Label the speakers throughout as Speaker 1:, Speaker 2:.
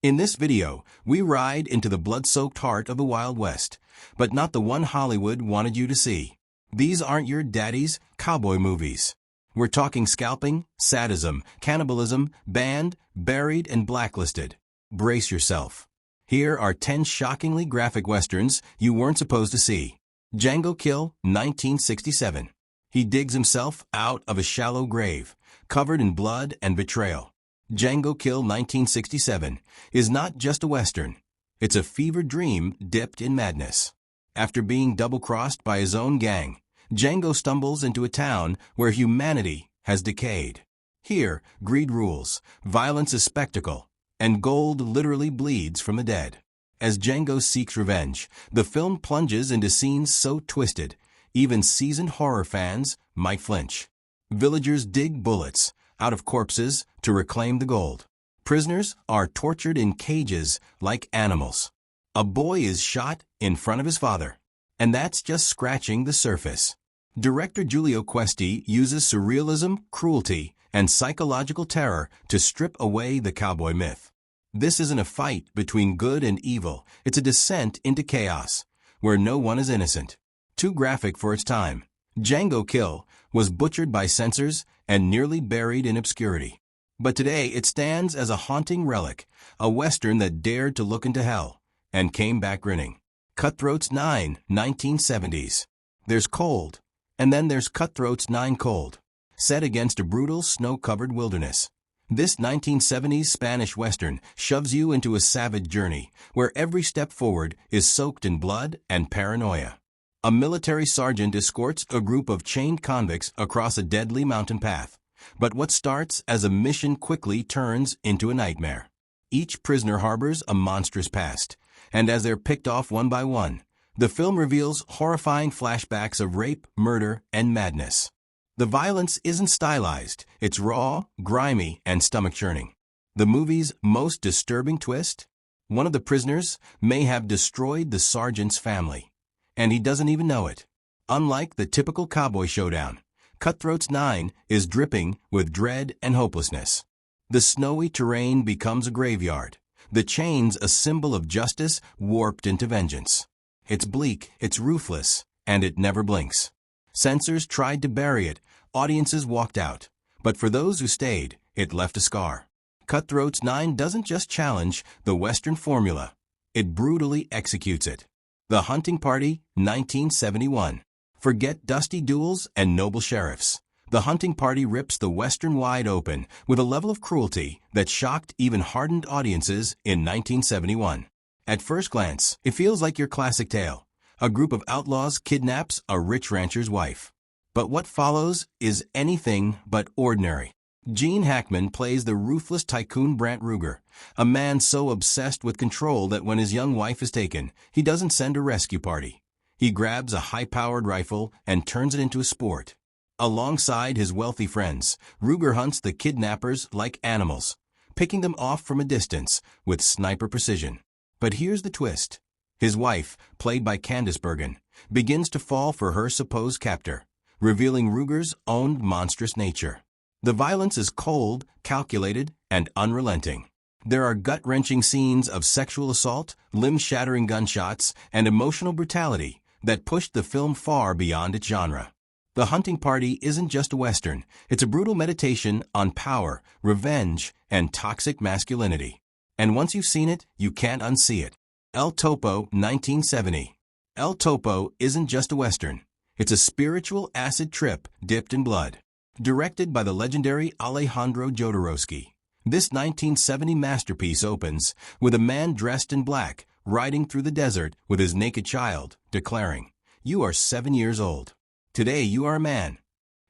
Speaker 1: In this video, we ride into the blood-soaked heart of the Wild West, but not the one Hollywood wanted you to see. These aren't your daddy's cowboy movies. We're talking scalping, sadism, cannibalism, banned, buried, and blacklisted. Brace yourself. Here are 10 shockingly graphic westerns you weren't supposed to see. Django Kill, 1967. He digs himself out of a shallow grave, covered in blood and betrayal. Django Kill 1967 is not just a western. It's a fever dream dipped in madness. After being double-crossed by his own gang, Django stumbles into a town where humanity has decayed. Here, greed rules, violence is spectacle, and gold literally bleeds from the dead. As Django seeks revenge, the film plunges into scenes so twisted, even seasoned horror fans might flinch. Villagers dig bullets out of corpses to reclaim the gold. Prisoners are tortured in cages like animals. A boy is shot in front of his father. And that's just scratching the surface. Director Giulio Questi uses surrealism, cruelty, and psychological terror to strip away the cowboy myth. This isn't a fight between good and evil. It's a descent into chaos, where no one is innocent. Too graphic for its time, Django Kill was butchered by censors and nearly buried in obscurity. But today it stands as a haunting relic, a western that dared to look into hell and came back grinning. Cutthroats Nine, 1970s. There's cold, and then there's Cutthroats Nine Cold, set against a brutal snow-covered wilderness. This 1970s Spanish western shoves you into a savage journey where every step forward is soaked in blood and paranoia. A military sergeant escorts a group of chained convicts across a deadly mountain path. But what starts as a mission quickly turns into a nightmare. Each prisoner harbors a monstrous past, and as they're picked off one by one, the film reveals horrifying flashbacks of rape, murder, and madness. The violence isn't stylized, it's raw, grimy, and stomach-churning. The movie's most disturbing twist? One of the prisoners may have destroyed the sergeant's family, and he doesn't even know it. Unlike the typical cowboy showdown, Cutthroats 9 is dripping with dread and hopelessness. The snowy terrain becomes a graveyard, the chains a symbol of justice warped into vengeance. It's bleak, it's ruthless, and it never blinks. Censors tried to bury it, audiences walked out, but for those who stayed, it left a scar. Cutthroats 9 doesn't just challenge the Western formula, it brutally executes it. The Hunting Party, 1971. Forget dusty duels and noble sheriffs. The Hunting Party rips the Western wide open with a level of cruelty that shocked even hardened audiences in 1971. At first glance, it feels like your classic tale. A group of outlaws kidnaps a rich rancher's wife. But what follows is anything but ordinary. Gene Hackman plays the ruthless tycoon Brant Ruger, a man so obsessed with control that when his young wife is taken, he doesn't send a rescue party. He grabs a high-powered rifle and turns it into a sport. Alongside his wealthy friends, Ruger hunts the kidnappers like animals, picking them off from a distance with sniper precision. But here's the twist. His wife, played by Candice Bergen, begins to fall for her supposed captor, revealing Ruger's own monstrous nature. The violence is cold, calculated, and unrelenting. There are gut-wrenching scenes of sexual assault, limb-shattering gunshots, and emotional brutality that pushed the film far beyond its genre. The Hunting Party isn't just a western, it's a brutal meditation on power, revenge, and toxic masculinity. And once you've seen it, you can't unsee it. El Topo, 1970. El Topo isn't just a western, it's a spiritual acid trip dipped in blood. Directed by the legendary Alejandro Jodorowsky, this 1970 masterpiece opens with a man dressed in black riding through the desert with his naked child, declaring, "You are 7 years old. Today you are a man."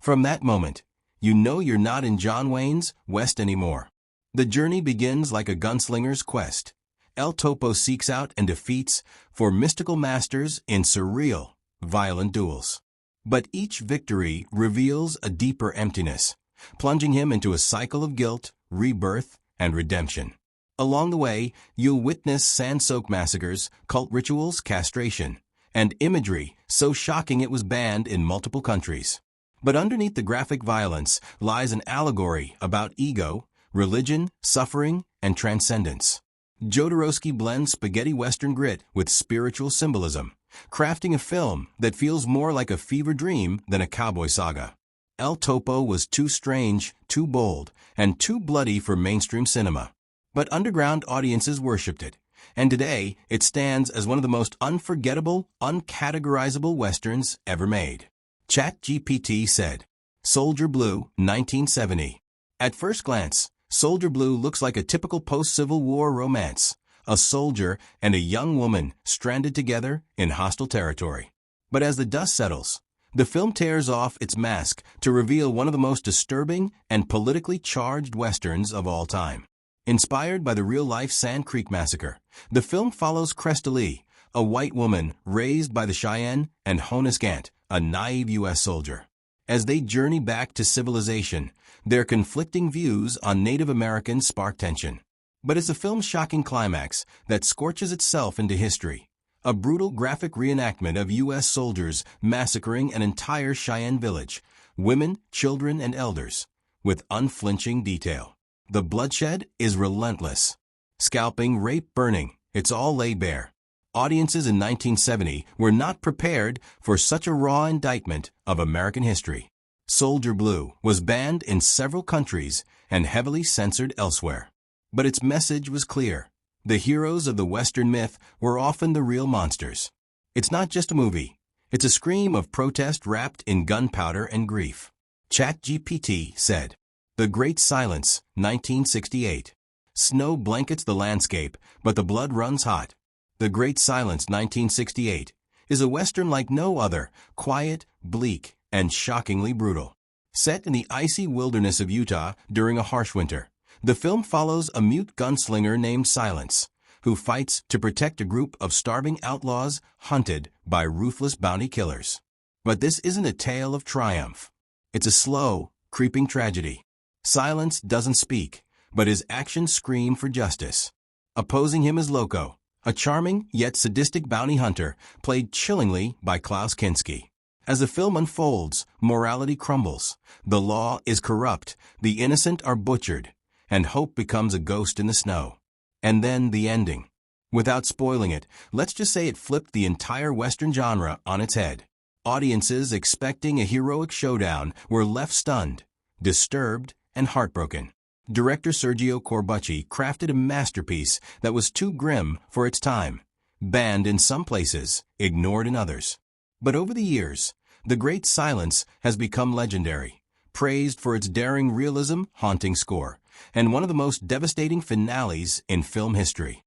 Speaker 1: From that moment, you know you're not in John Wayne's West anymore. The journey begins like a gunslinger's quest. El Topo seeks out and defeats four mystical masters in surreal, violent duels. But each victory reveals a deeper emptiness, plunging him into a cycle of guilt, rebirth, and redemption. Along the way, you'll witness sand-soaked massacres, cult rituals, castration, and imagery so shocking it was banned in multiple countries. But underneath the graphic violence lies an allegory about ego, religion, suffering, and transcendence. Jodorowsky blends SpaghettiWestern grit with spiritual symbolism, crafting a film that feels more like a fever dream than a cowboy saga. El Topo was too strange, too bold, and too bloody for mainstream cinema. But underground audiences worshipped it, and today it stands as one of the most unforgettable, uncategorizable westerns ever made. ChatGPT said, Soldier Blue, 1970. At first glance, Soldier Blue looks like a typical post-Civil War romance, a soldier and a young woman stranded together in hostile territory. But as the dust settles, the film tears off its mask to reveal one of the most disturbing and politically charged westerns of all time. Inspired by the real-life Sand Creek Massacre, the film follows Cresta Lee, a white woman raised by the Cheyenne, and Honus Gant, a naive U.S. soldier. As they journey back to civilization, their conflicting views on Native Americans spark tension. But it's the film's shocking climax that scorches itself into history. A brutal graphic reenactment of U.S. soldiers massacring an entire Cheyenne village, women, children, and elders, with unflinching detail. The bloodshed is relentless. Scalping, rape, burning, it's all laid bare. Audiences in 1970 were not prepared for such a raw indictment of American history. Soldier Blue was banned in several countries and heavily censored elsewhere. But its message was clear. The heroes of the Western myth were often the real monsters. It's not just a movie. It's a scream of protest wrapped in gunpowder and grief. ChatGPT said, The Great Silence, 1968. Snow blankets the landscape, but the blood runs hot. The Great Silence, 1968, is a Western like no other, quiet, bleak, and shockingly brutal. Set in the icy wilderness of Utah during a harsh winter, the film follows a mute gunslinger named Silence, who fights to protect a group of starving outlaws hunted by ruthless bounty killers. But this isn't a tale of triumph. It's a slow, creeping tragedy. Silence doesn't speak, but his actions scream for justice. Opposing him is Loco, a charming yet sadistic bounty hunter played chillingly by Klaus Kinski. As the film unfolds, morality crumbles. The law is corrupt, the innocent are butchered, and hope becomes a ghost in the snow. And then the ending. Without spoiling it, let's just say it flipped the entire Western genre on its head. Audiences expecting a heroic showdown were left stunned, disturbed, and heartbroken. Director Sergio Corbucci crafted a masterpiece that was too grim for its time, banned in some places, ignored in others. But over the years, The Great Silence has become legendary, praised for its daring realism, haunting score, and one of the most devastating finales in film history.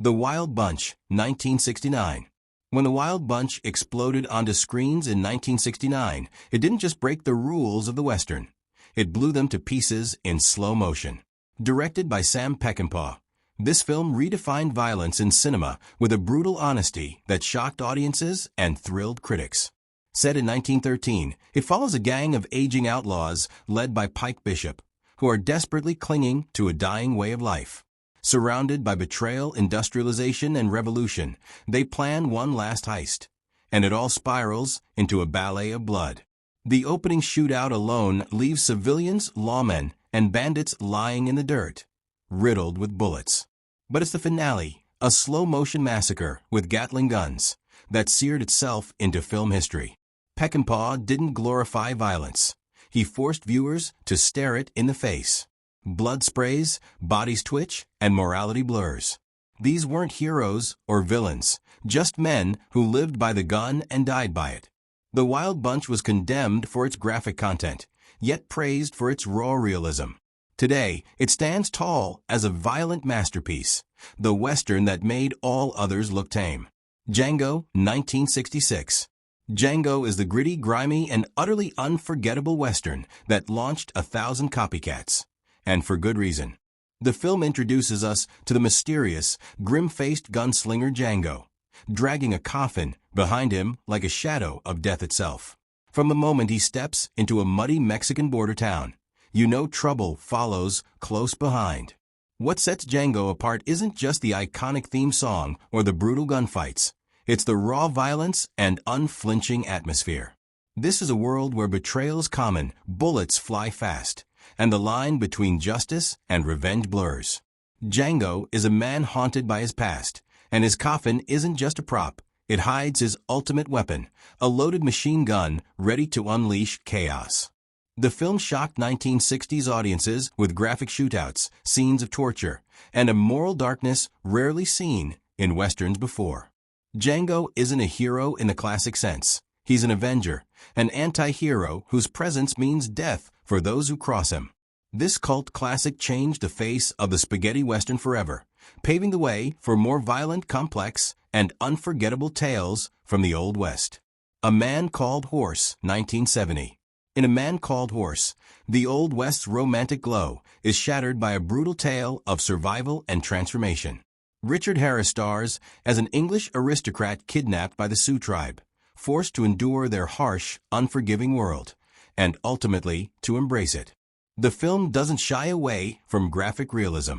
Speaker 1: The Wild Bunch, 1969. When The Wild Bunch exploded onto screens in 1969, it didn't just break the rules of the Western. It blew them to pieces in slow motion. Directed by Sam Peckinpah, this film redefined violence in cinema with a brutal honesty that shocked audiences and thrilled critics. Set in 1913, it follows a gang of aging outlaws led by Pike Bishop, who are desperately clinging to a dying way of life. Surrounded by betrayal, industrialization, and revolution, they plan one last heist, and it all spirals into a ballet of blood. The opening shootout alone leaves civilians, lawmen, and bandits lying in the dirt, riddled with bullets. But it's the finale, a slow-motion massacre with Gatling guns, that seared itself into film history. Peckinpah didn't glorify violence. He forced viewers to stare it in the face. Blood sprays, bodies twitch, and morality blurs. These weren't heroes or villains, just men who lived by the gun and died by it. The Wild Bunch was condemned for its graphic content, yet praised for its raw realism. Today, it stands tall as a violent masterpiece, the Western that made all others look tame. Django, 1966. Django is the gritty, grimy, and utterly unforgettable Western that launched 1,000 copycats. And for good reason. The film introduces us to the mysterious, grim-faced gunslinger Django, dragging a coffin behind him like a shadow of death itself. From the moment he steps into a muddy Mexican border town, you know trouble follows close behind. What sets Django apart isn't just the iconic theme song or the brutal gunfights. It's the raw violence and unflinching atmosphere. This is a world where betrayal's common, bullets fly fast, and the line between justice and revenge blurs. Django is a man haunted by his past, and his coffin isn't just a prop. It hides his ultimate weapon, a loaded machine gun ready to unleash chaos. The film shocked 1960s audiences with graphic shootouts, scenes of torture, and a moral darkness rarely seen in westerns before. Django isn't a hero in the classic sense. He's an avenger, an anti-hero whose presence means death for those who cross him. This cult classic changed the face of the spaghetti western forever, paving the way for more violent, complex, and unforgettable tales from the Old West. A Man Called Horse, 1970. In A Man Called Horse, the Old West's romantic glow is shattered by a brutal tale of survival and transformation. Richard Harris stars as an English aristocrat kidnapped by the Sioux tribe, forced to endure their harsh, unforgiving world, and ultimately to embrace it. The film doesn't shy away from graphic realism.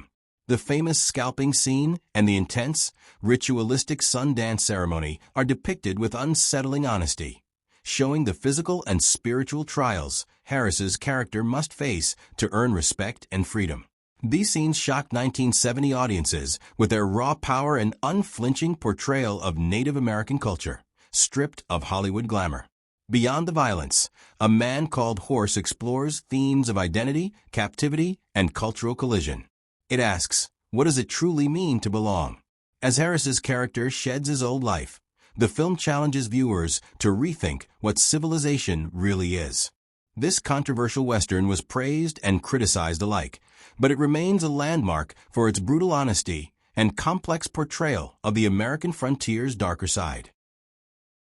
Speaker 1: The famous scalping scene and the intense, ritualistic sun dance ceremony are depicted with unsettling honesty, showing the physical and spiritual trials Harris's character must face to earn respect and freedom. These scenes shocked 1970 audiences with their raw power and unflinching portrayal of Native American culture, stripped of Hollywood glamour. Beyond the violence, A Man Called Horse explores themes of identity, captivity, and cultural collision. It asks, what does it truly mean to belong? As Harris's character sheds his old life, the film challenges viewers to rethink what civilization really is. This controversial Western was praised and criticized alike, but it remains a landmark for its brutal honesty and complex portrayal of the American frontier's darker side.